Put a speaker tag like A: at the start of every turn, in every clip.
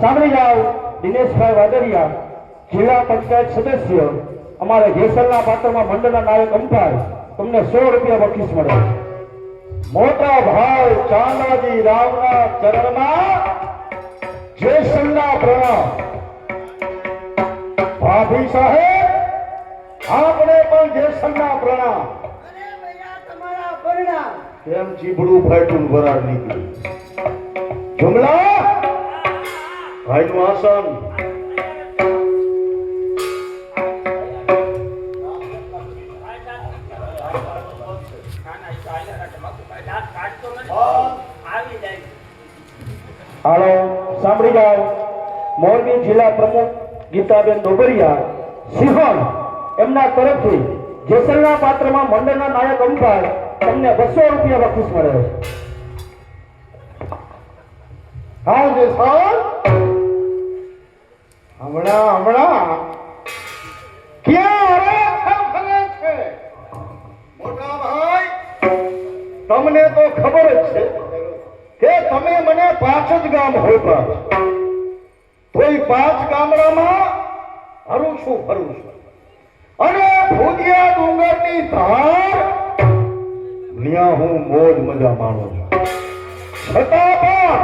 A: સાંભળી જાઓ દિનેશભાઈ વાદરિયા જિલ્લા પંચાયત સદસ્ય અમારે જેસલના પાત્રમાં મંડળના નાયક અમ્પાયર તમને 100 રૂપિયા બક્ષિસ મળે. મોટા ભાઈ ચાંદાજી રાવના ચરણમાં જેસલના પ્રણામ. ભાભી સાહેબ આપણે પણ જેસલના પ્રણામ.
B: અરે ભૈયા તમારા પરિણામ
A: કેમ ચીબડું ફાટ્યું વરાળ નીકળ્યું? જુમલા ભાઈનું આસન. હાલો સાંભળી જાઓ મોરબી જિલ્લા પ્રમુખ ગીતાબેન ડોબરિયા સિંહણ એમના તરફથી જેસલના પાત્રમાં મંડળના નાયક અમ્પાયર તમને 200 રૂપિયા બક્ષિસ મળે છે. હા જેસલ હમણાં ક્યાં ફરે છે? મોટા ભાઈ તમને તો ખબર જ છે કે તમે મને 5 જ ગામ હોતા તો એ 5 ગામડામાં હરું છું અને ભૂતિયા ડુંગરની ધાર ન્યા હું મોજ મજા માણું છું. છતાં પણ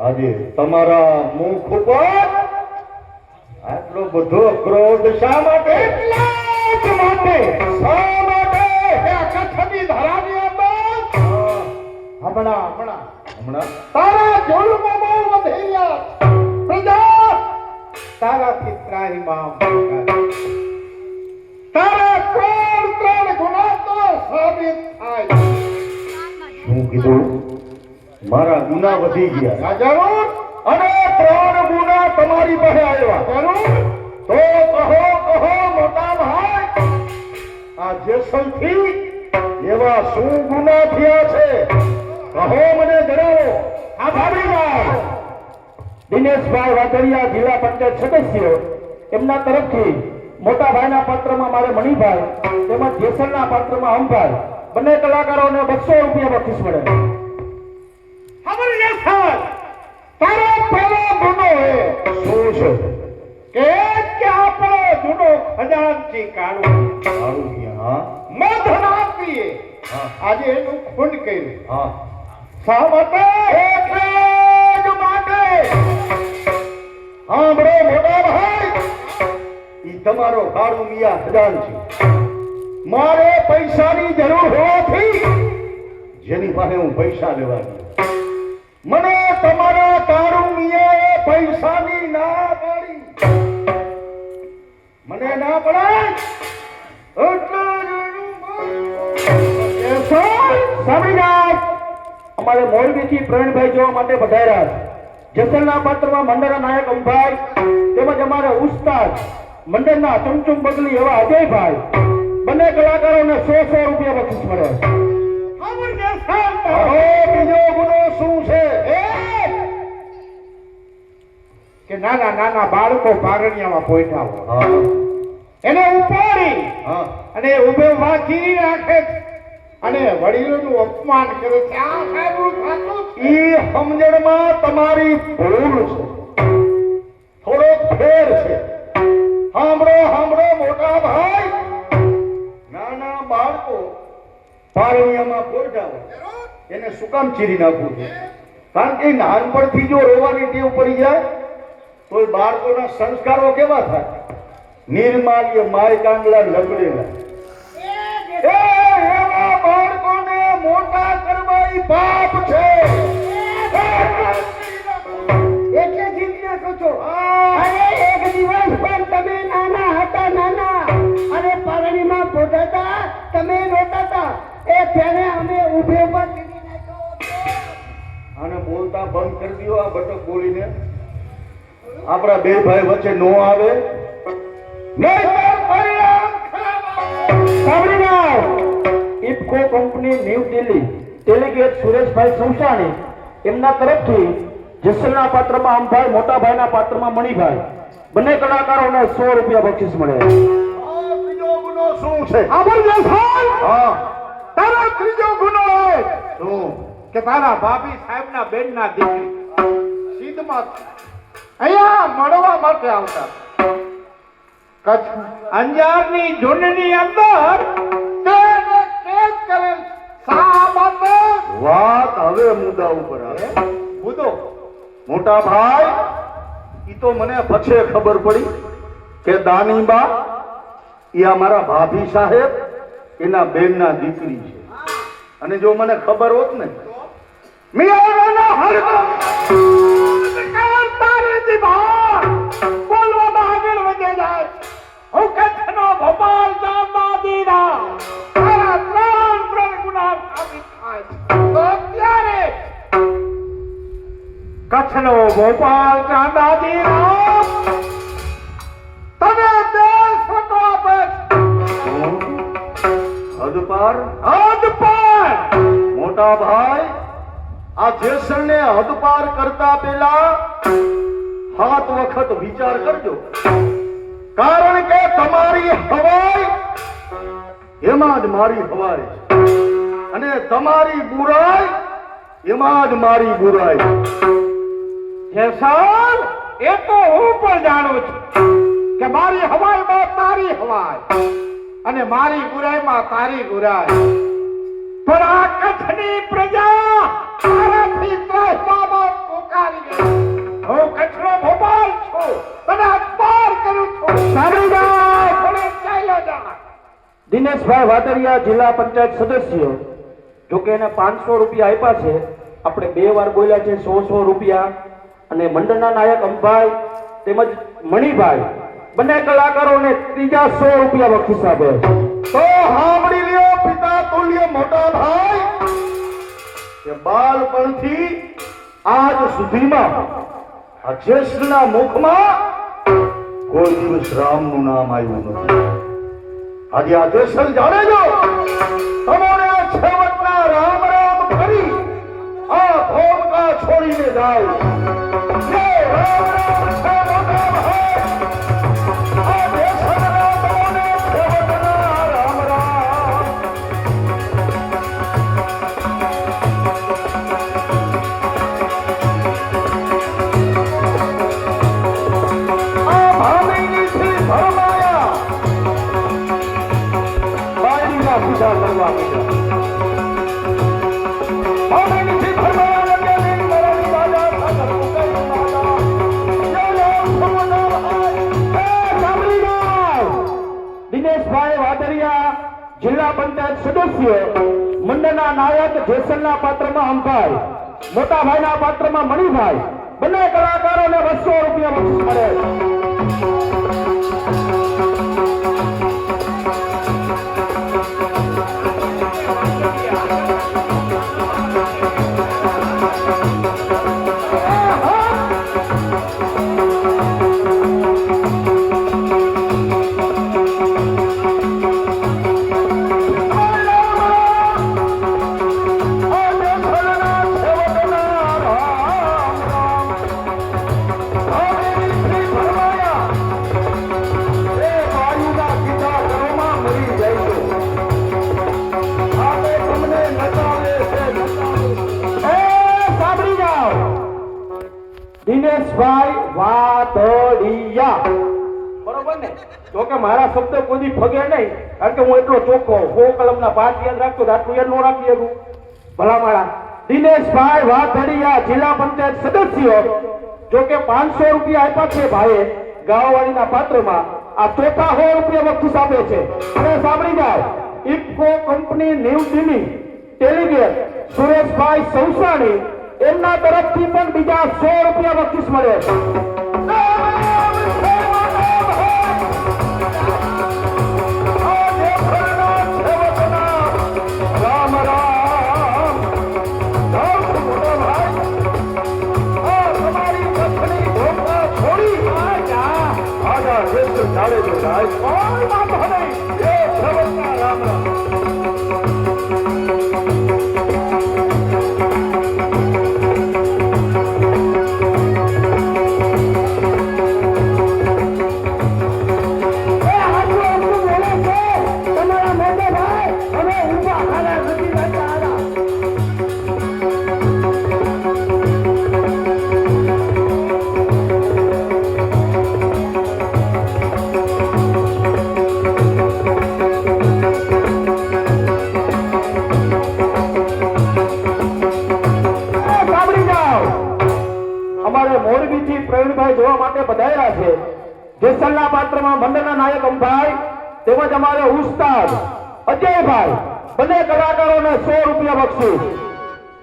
A: આજે તમારા મુખ ઉપર આટલો બધો ક્રોધ શા માટે? એટલા જ માટે. શા માટે? હે કચ્છની ધરાની અંદર હમણાં તારા જુલ્મો બહુ વધી ગયા. પ્રજા તારાથી ત્રાહિમામ તારા ત્રણ ગુના તો સાબિત થાય. શું કીધું? મારા ગુના વધી ગયા. જરૂર. અને 3 ગુના તમારી પાસે આવ્યા. જરૂર. તો કહો મોટા ભાઈ આ જેસલથી એવા શું ગુના થયા છે? કહો મને જણાવો. આ ભાભી જાઓ દિનેશભાઈ વાદરિયા જિલ્લા પંચાયત સદસ્ય એમના તરફથી મોટા ભાઈના પાત્રમાં મારે મણિભાઈ તેમજ જેસલના પાત્રમાં અમભાઈ બંને કલાકારોને 200 રૂપિયા બક્ષિસ મળે. ખબર જેસલ તારો પહેલો ગુનો હે શું છે કે આપણો જૂનો ખજાનચી કાળું મધ ના પીએ. આજે એનું ખૂન કર્યું. શા માટે? એટલે જ માટે. હા બરો મોટા ભાઈ ઈ તમારો કાળું મિયા ખજાનચી મારે પૈસાની જરૂર હોવાથી જેની પાસે હું પૈસા લેવા ગયો મને તમારા કાળું મિયાએ પૈસાની ના પાડી. મને ના પડાય અમારે મોરબીથી પ્રવીણભાઈ જોવા માટે પધાર્યા છે. જેસલના પાત્રમાં મંડળના નાયક અમભાઈ તેમજ અમારા ઉસ્તાદ મંડળના ચમચમ બગલી એવા અજયભાઈ બંને કલાકારોને 100 રૂપિયા બક્ષિસ મળે. બીજો ગુનો શું છે કે નાના બાળકો પારણિયામાં પોઈઠા એને ઉપાડી અને ઉભે વાંચી રાખે અને વડીલોનું અપમાન કરે છે. આ સારું થાતું છે. ઈ સમજણમાં તમારી ભૂલ છે. થોડો ફેર છે. સાંભળો મોટા ભાઈ નાના બાળકો પારણિયામાં પોઈઠા એને શું કામ ચીરી નાખવું છે? કારણ કે નાનપણથી જો રોવાની ટેવ પડી જાય તો બાળકોના સંસ્કારો કેવા થાય? નિર્માલ્ય માય કાંગલા લબડેલા. એવા બાળકોને મોટા કરવા ઈ પાપ છે. એટલે જિજ્ઞાસો છો. અરે એક દિવસ પણ તમે નાના હતા અને પારણીમાં પોતાતા તમે રોતાતા એ તેને અમે ઉભે પર કરી નાખ્યો. આને બોલતા બંધ કરી દો. આ બટક બોલીને આપણા બે ભાઈ વચ્ચે નો આવે. ઇફકો કંપની ન્યૂ દિલ્હી ડેલિગેટ સુરેશભાઈ સંસાણી એમના તરફથી જેસલના પાત્રમાં અમભાઈ મોટા ભાઈના પાત્રમાં મણિભાઈ બંને કલાકારોને 100 રૂપિયા બક્ષિસ મળે. બીજો ગુનો શું છે
C: આબર દેસાઈ
A: હા
C: તારો ત્રીજો ગુનો હોય
A: શું
C: કે તારા ભાભી સાહેબના બેનના દીકરી સીધમાં અહીંયા મળવા માટે આવતા કચ્છ અંજારની ઝુંડની અંદર તેને કેદ કરેલ શા માટે
A: વાત હવે મુદ્દા ઉપર આવે
C: મુદ્દો
A: મોટા ભાઈ ઈ તો મને પછી ખબર પડી કે દાનીબા ઈ અમારા ભાભી સાહેબ એના બેનના દીકરી છે અને જો મને ખબર હોત ને
C: મિયાના હરકત તારી દીવા બોલવામાં આગળ વધે જાય હું કચ્છનો ભોપાલ જામના દીના તારા ત્રણ ગુના સાબિત થાય તો ત્યારે કચ્છનો ભોપાલ જામના દીના તને દેશ ફટો આપે
A: હદપાર મોટા ભાઈ આ જેસલને હદપાર કરતા પહેલા 7 વખત વિચાર કરજો કારણ કે તમારી હવાઈ એમાં જ મારી હવાઈ છે અને તમારી બુરાઈ એમાં જ મારી બુરાઈ
C: જેસલ એ તો હું પણ જાણું છું કે મારી હવાઈમાં તારી હવાઈ અને મારી બુરાઈમાં તારી બુરાઈ પણ આ કચ્છની પ્રજા તારાથી ત્રાસવામાં પોકારી ગઈ હું કચ્છનો ભોપાલ છું તને અપમાન કરું છું સારી જાય થોડે ચાલ્યો જા
D: દિનેશભાઈ વાદરિયા જિલ્લા પંચાયત સદસ્ય જોકે એને 500 રૂપિયા આપ્યા છે આપણે 2 વાર બોલ્યા છે 100 રૂપિયા અને મંડળના નાયક અંભાઈ તેમજ મણિભાઈ બંને કલાકારોને ત્રીજા 100 રૂપિયા બક્ષિસ આપે
A: તો સાંભળી લ્યો પિતા તુલ્ય મોટા ભાઈ કે બાળપણથી આજ સુધીમાં આ જેસલના મુખમાં કોઈ દિવસ રામનું નામ આવ્યું નથી આજે આ જેસલ જાણે જો તમારે છેવટના રામ રામ કરી આ ભોમકા છોડીને જાય જે રામ રામ છે મોટા ભાઈ આ જેસલના તમને છેવટના રામ રામ આ ભામીની ભરમાયા બાળીના પૂજા કરવા માંડ્યા ભામીની ભરમાયા લગેલી મરણી રાજા સાગર ઉગઈ માતા જય રામ સમુદ્ર ભાઈ
D: દિનેશભાઈ વાદરિયા જિલ્લા પંચાયત સદસ્ય મંડળના નાયક જેસલના પાત્રમાં અંભાઈ મોટા ભાઈના પાત્રમાં મણિભાઈ બંને કલાકારોને 200 રૂપિયા બક્ષિસ મળે દિનેશભાઈ વાદળિયા બરોબર ને જો કે મારા શબ્દ કોઈ ફગે નહીં કારણ કે હું એટલો ચોખ્ખો 100 કલમના પાઠ યાદ રાખતો આટલું યાદ ન રાખી શકું ભલા માળા દિનેશભાઈ વાદળિયા જિલ્લા પંચાયત સદસ્ય જો કે 500 રૂપિયા આપ્યા છે ભાઈએ ગાવાવાળીના પાત્રમાં આ ચોથા 100 રૂપિયા બક્ષિસ આપે છે અને સાંભળી જાઓ ઇફકો કંપની ન્યૂ દિલ્હી ડેલિગેટ સુરેશભાઈ સૌસાણી એમના તરફથી પણ બીજા 100 રૂપિયા બક્ષિસ મળે
A: રામ રામ તમારી કચ્છની ભોમકા છોડી આજા જેસલ ચાલે તો જાય કોઈ વાંધો નહીં એ સર્વના રામ રામ
D: જેસલના પાત્રમાં મંડળના નાયક અંભાઈ તેમજ અમારા ઉસ્તાદ અજયભાઈ બંને કલાકારોને 100 રૂપિયા બક્ષીસ.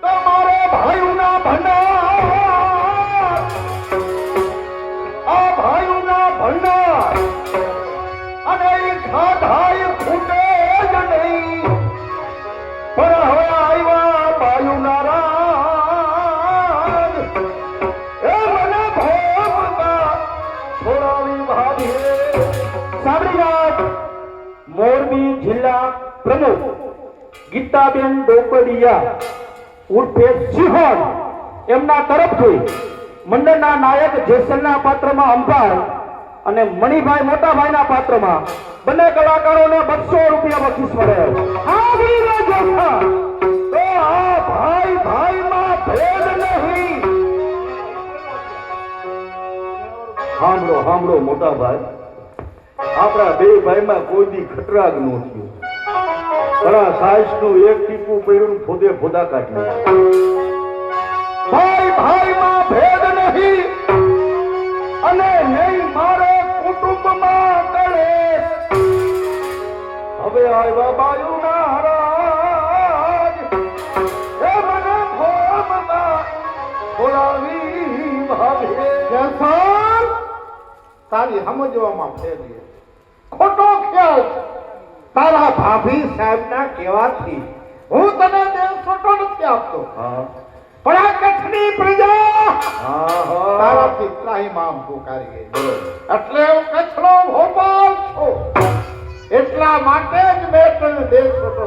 C: તમારા ભાઈઓના ભંડાર, આ ભાઈઓના ભંડાર અને ઈ ખાધાય ખૂટે જ નહીં. પણ હવે આવ્યા ભાઈઓના રાજ, એ મને ભોગતા છોડાવી ભાભીએ.
D: સાબરીનાથ મોરબી જિલ્લા પ્રમુખ ગીતાબેન ડોકડિયા ઉર્ફે સિંહણ એમના તરફથી મંડળના નાયક જેસલના પાત્રમાં અંભાઈ અને મણિભાઈ મોટાભાઈના પાત્રમાં બંને કલાકારોને 200 રૂપિયા બક્ષીસ મળે. સાંભળીને જોખા
C: તો આ ભાઈ ભાઈમાં ભેદ નહીં.
A: સાંભળો સાંભળો મોટા ભાઈ, આપણા બે ભાઈમાં કોઈ દી ખટરાગ ન થયો. ઘણા સાઈસનું એક ટીપું પડ્યું, ફોદે ફોદા કાઢી.
C: ભાઈ ભાઈમાં ભેદ નહીં અને નહીં મારે કુટુંબમાં કળેશ. હવે આવ્યા બાયુના રાજ, એ મને ભોગતા છોડાવી ભાભીએ. જસન તારી સમજવામાં ફેરવી ખોટો ખ્યાલ છે. તારા ભાભી સાહેબના કહેવાથી હું તને 150 નથી આપતો,
A: હા
C: પણ આ કચ્છની પ્રજા
A: હા હા
C: તારાથી ત્રાહિમામ પુકારી ગઈ.
A: બરોબર.
C: એટલે હું કચ્છનો ભોપાલ છું. એટલા માટે જ મેં તને 150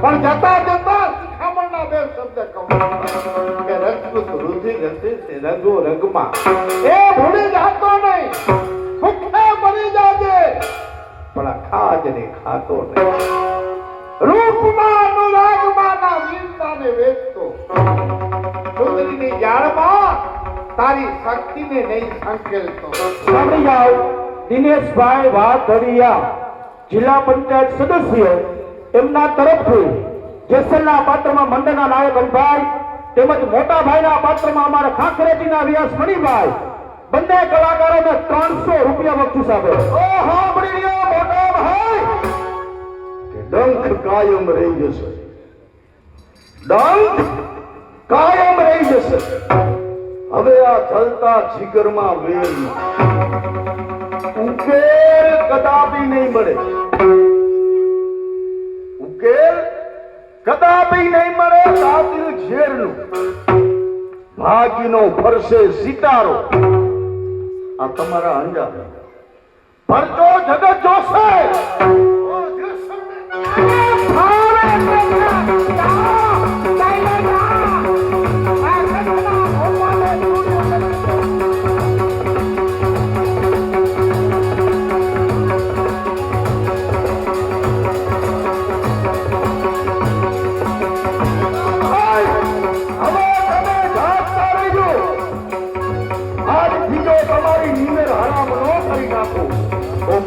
C: પણ જતા જતા શિખામણના 2 શબ્દ કહું કે રજપૂત રુધિર રસે છે રંગો રંગમાં, એ ભૂલી જાતો નહીં. ભૂખે મરી જાજે પણ આ ખાજ ને ખાતો નહીં. રૂપમાં અનુરાગમાં ના વીરતાને વેચતો, સુંદરીની જાળમાં તારી શક્તિને નહીં સંકેલતો.
D: સાંભળી જાઓ, દિનેશભાઈ વાઘડિયા જિલ્લા પંચાયત સદસ્ય એમના તરફથી જેસલના પાત્રમાં મંડળના નાયક અંભાઈ તેમજ મોટાભાઈના પાત્રમાં અમારા ખાખરેટીના વ્યાસ મણિભાઈ બંને કલાકારોને 300 રૂપિયા બક્ષીસ આપે.
C: ઓ સાંભળી લ્યો મોટા ભાઈ,
A: કે ડંખ કાયમ રહી જશે.
C: ડંખ કાયમ રહી જશે.
A: હવે આ ચલતા જીગરમાં વેર
C: ઉકેલ કદાપી નહીં મળે.
A: ઉકેલ કદાપી નહીં મળે. કાતિલ ઝેરનું ભાગીનો ફરશે સિતારો. આ તમારા અંજા
C: ભરતો જગત જોશે.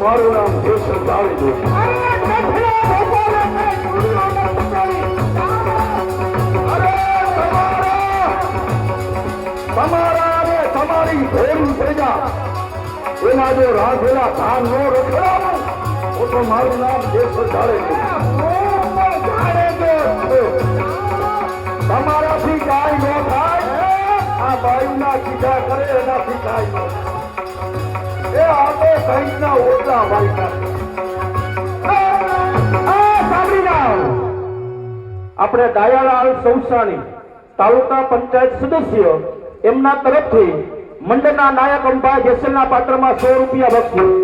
A: મારું નામ જેસલ જાણી દો. તમારા અને તમારી ભોળી પ્રજા એના જો રાધેલા ધાન નો રખડાવું તો મારું નામ જેસલ જાણી દો. તમારાથી કાંઈ ન થાય. આ બાયુના કીધા કરે એનાથી કાંઈ ન થાય. એ આ તો કંઈકના ઓટલા વાળીના.
D: આપણે ડાયાલાલ સૌસાણી તાલુકા પંચાયત સદસ્ય એમના તરફથી મંડળના નાયક અંભાઈ જેસલના પાત્રમાં 100 રૂપિયા બક્ષીસ.